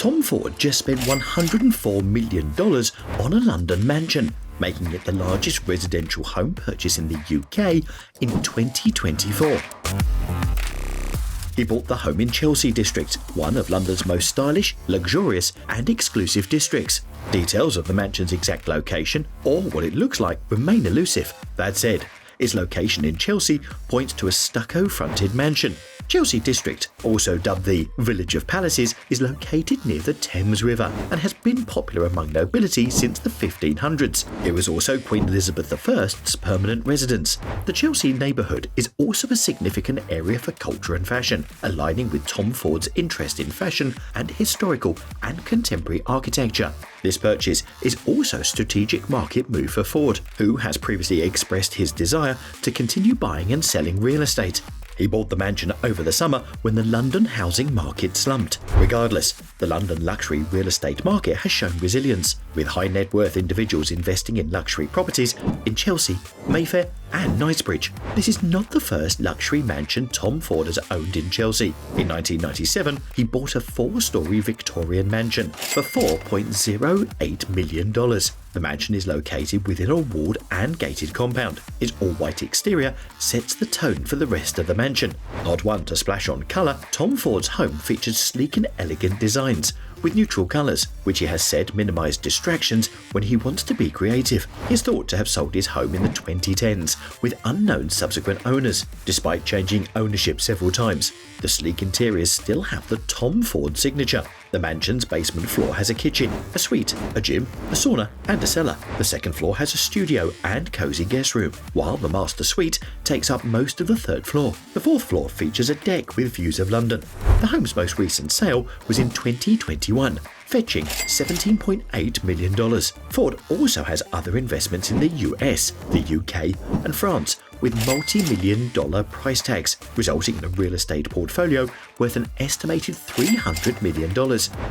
Tom Ford just spent $104 million on a London mansion, making it the largest residential home purchase in the UK in 2024. He bought the home in Chelsea district, one of London's most stylish, luxurious and exclusive districts. Details of the mansion's exact location, or what it looks like, remain elusive. That said, its location in Chelsea points to a stucco-fronted mansion. Chelsea district, also dubbed the Village of Palaces, is located near the Thames River and has been popular among nobility since the 1500s. It was also Queen Elizabeth I's permanent residence. The Chelsea neighbourhood is also a significant area for culture and fashion, aligning with Tom Ford's interest in fashion and historical and contemporary architecture. This purchase is also a strategic market move for Ford, who has previously expressed his desire to continue buying and selling real estate. He bought the mansion over the summer when the London housing market slumped. Regardless, the London luxury real estate market has shown resilience, with high net worth individuals investing in luxury properties in Chelsea, Mayfair and Knightsbridge. This is not the first luxury mansion Tom Ford has owned in Chelsea. In 1997, he bought a 4-storey Victorian mansion for $4.08 million. The mansion is located within a walled and gated compound. Its all-white exterior sets the tone for the rest of the mansion. Not one to splash on colour, Tom Ford's home features sleek and elegant designs with neutral colours, which he has said minimise distractions when he wants to be creative. He is thought to have sold his home in the 2010s with unknown subsequent owners. Despite changing ownership several times, the sleek interiors still have the Tom Ford signature. The mansion's basement floor has a kitchen, a suite, a gym, a sauna and a cellar. The second floor has a studio and cosy guest room, while the master suite takes up most of the third floor. The fourth floor features a deck with views of London. The home's most recent sale was in 2021, fetching $17.8 million. Ford also has other investments in the US, the UK and France, with multi-million-dollar price tags, resulting in a real estate portfolio worth an estimated $300 million.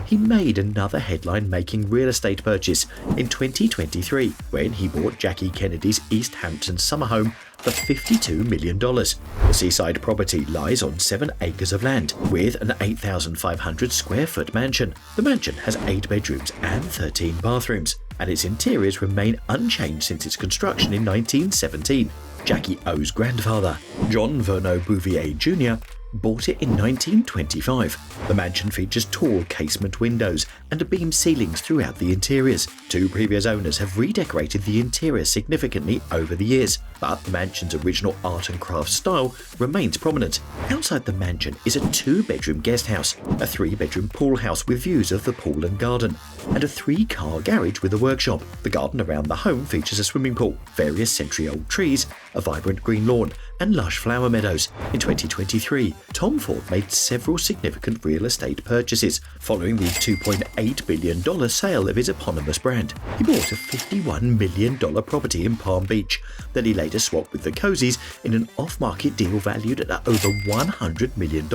He made another headline-making real estate purchase in 2023 when he bought Jackie Kennedy's East Hampton summer home for $52 million. The seaside property lies on 7 acres of land with an 8,500 square foot mansion. The mansion has 8 bedrooms and 13 bathrooms, and its interiors remain unchanged since its construction in 1917. Jackie O's grandfather, John Verneau Bouvier Jr., bought it in 1925. The mansion features tall casement windows and beam ceilings throughout the interiors. 2 previous owners have redecorated the interior significantly over the years, but the mansion's original art and craft style remains prominent. Outside the mansion is a 2-bedroom guest house, a 3-bedroom pool house with views of the pool and garden, and a 3-car garage with a workshop. The garden around the home features a swimming pool, various century-old trees, a vibrant green lawn, and lush flower meadows. In 2023, Tom Ford made several significant real estate purchases following the $2.8 billion sale of his eponymous brand. He bought a $51 million property in Palm Beach that he later swapped with the Cozies in an off-market deal valued at over $100 million.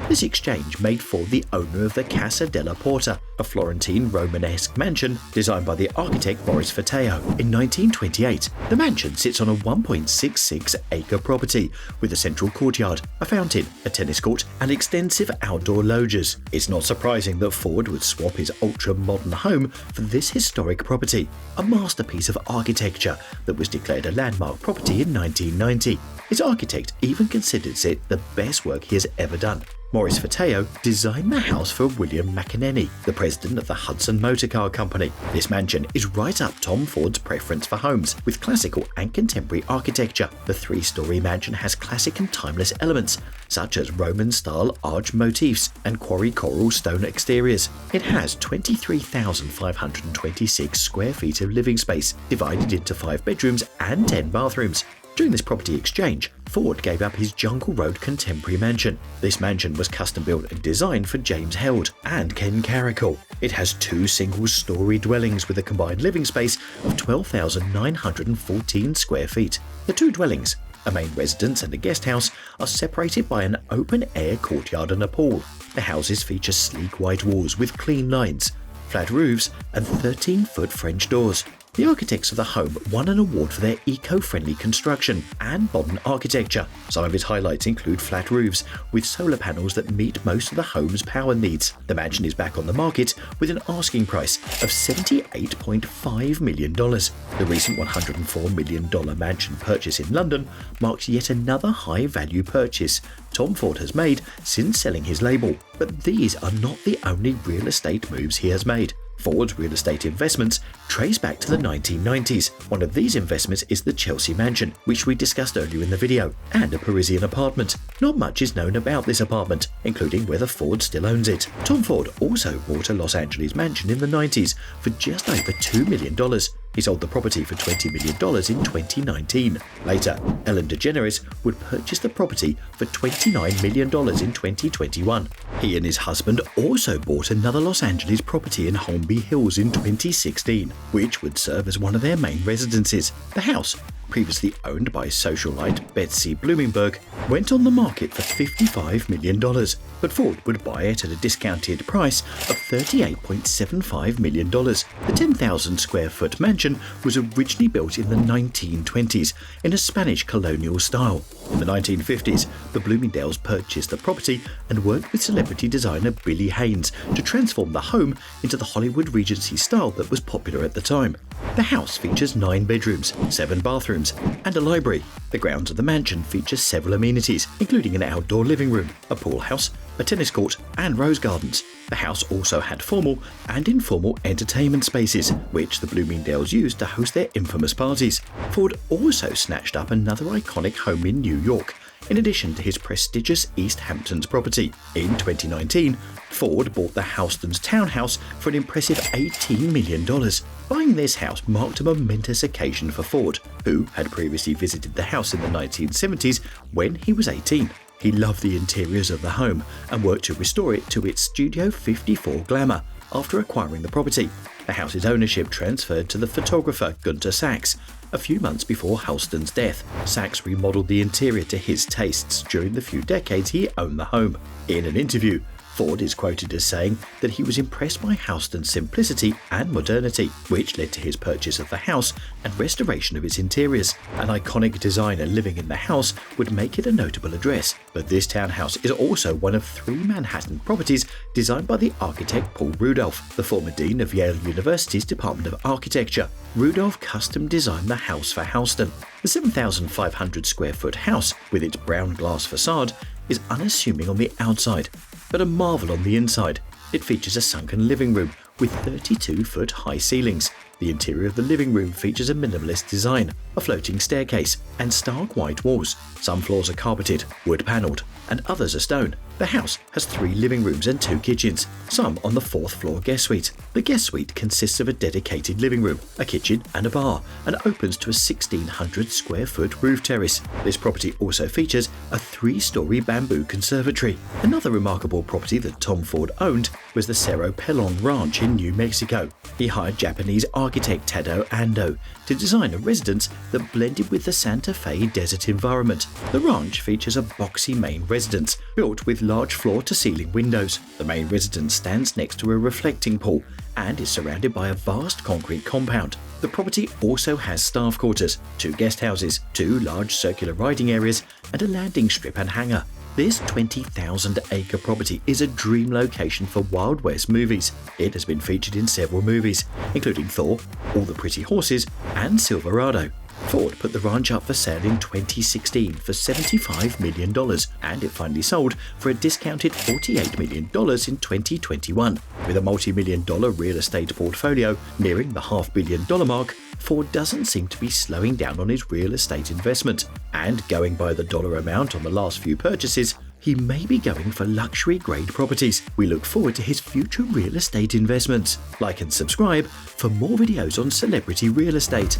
This exchange made Ford the owner of the Casa della Porta, a Florentine Romanesque mansion designed by the architect Morris Fateo in 1928. The mansion sits on a 1.66-acre property with a central courtyard, a fountain, a tennis court, and extensive outdoor loggias. It's not surprising that Ford would swap his ultra-modern home for this historic property, a masterpiece of architecture that was declared a landmark property in 1990. His architect even considers it the best work he has ever done. Morris Fateo designed the house for William McEnany, the president of the Hudson Motor Car Company. This mansion is right up Tom Ford's preference for homes, with classical and contemporary architecture. The 3-story mansion has classic and timeless elements, such as Roman-style arch motifs and quarry coral stone exteriors. It has 23,526 square feet of living space, divided into 5 bedrooms and 10 bathrooms. During this property exchange, Ford gave up his Jungle Road contemporary mansion. This mansion was custom-built and designed for James Held and Ken Carrickle. It has 2 single-story dwellings with a combined living space of 12,914 square feet. The 2 dwellings, a main residence and a guest house, are separated by an open-air courtyard and a pool. The houses feature sleek white walls with clean lines, flat roofs, and 13-foot French doors. The architects of the home won an award for their eco-friendly construction and modern architecture. Some of its highlights include flat roofs with solar panels that meet most of the home's power needs. The mansion is back on the market with an asking price of $78.5 million. The recent $104 million mansion purchase in London marks yet another high-value purchase Tom Ford has made since selling his label. But these are not the only real estate moves he has made. Ford's real estate investments trace back to the 1990s. One of these investments is the Chelsea mansion, which we discussed earlier in the video, and a Parisian apartment. Not much is known about this apartment, including whether Ford still owns it. Tom Ford also bought a Los Angeles mansion in the 90s for just over $2 million. He sold the property for $20 million in 2019. Later, Ellen DeGeneres would purchase the property for $29 million in 2021. He and his husband also bought another Los Angeles property in Holmby Hills in 2016, which would serve as one of their main residences. The house, previously owned by socialite Betsy Bloomberg, went on the market for $55 million, but Ford would buy it at a discounted price of $38.75 million. The 10,000 square foot mansion was originally built in the 1920s in a Spanish colonial style. In the 1950s, the Bloomingdales purchased the property and worked with celebrity designer Billy Haynes to transform the home into the Hollywood Regency style that was popular at the time. The house features 9 bedrooms, 7 bathrooms, and a library. The grounds of the mansion feature several amenities, including an outdoor living room, a pool house, a tennis court, and rose gardens. The house also had formal and informal entertainment spaces, which the Bloomingdales used to host their infamous parties. Ford also snatched up another iconic home in New York, in addition to his prestigious East Hamptons property. In 2019, Ford bought the Houston's townhouse for an impressive $18 million. Buying this house marked a momentous occasion for Ford, who had previously visited the house in the 1970s when he was 18. He loved the interiors of the home and worked to restore it to its Studio 54 glamour after acquiring the property. The house's ownership transferred to the photographer Gunter Sachs. A few months before Houston's death, Sachs remodeled the interior to his tastes during the few decades he owned the home. In an interview, Ford is quoted as saying that he was impressed by Houston's simplicity and modernity, which led to his purchase of the house and restoration of its interiors. An iconic designer living in the house would make it a notable address, but this townhouse is also one of 3 Manhattan properties designed by the architect Paul Rudolph, the former dean of Yale University's Department of Architecture. Rudolph custom designed the house for Houston. The 7,500 square foot house, with its brown glass facade, is unassuming on the outside, but a marvel on the inside. It features a sunken living room with 32-foot high ceilings. The interior of the living room features a minimalist design, a floating staircase, and stark white walls. Some floors are carpeted, wood-paneled, and others are stone. The house has 3 living rooms and 2 kitchens, some on the 4th floor guest suite. The guest suite consists of a dedicated living room, a kitchen, and a bar, and opens to a 1,600 square foot roof terrace. This property also features a 3-story bamboo conservatory. Another remarkable property that Tom Ford owned was the Cerro Pelon Ranch in New Mexico. He hired Japanese architect Tadao Ando to design a residence that blended with the Santa Fe desert environment. The ranch features a boxy main residence built with large floor-to-ceiling windows. The main residence stands next to a reflecting pool and is surrounded by a vast concrete compound. The property also has staff quarters, 2 guest houses, 2 large circular riding areas, and a landing strip and hangar. This 20,000-acre property is a dream location for Wild West movies. It has been featured in several movies, including Thor, All the Pretty Horses, and Silverado. Ford put the ranch up for sale in 2016 for $75 million, and it finally sold for a discounted $48 million in 2021. With a multi-million-dollar real estate portfolio nearing the $500 million mark, Ford doesn't seem to be slowing down on his real estate investment. And going by the dollar amount on the last few purchases, he may be going for luxury-grade properties. We look forward to his future real estate investments. Like and subscribe for more videos on celebrity real estate.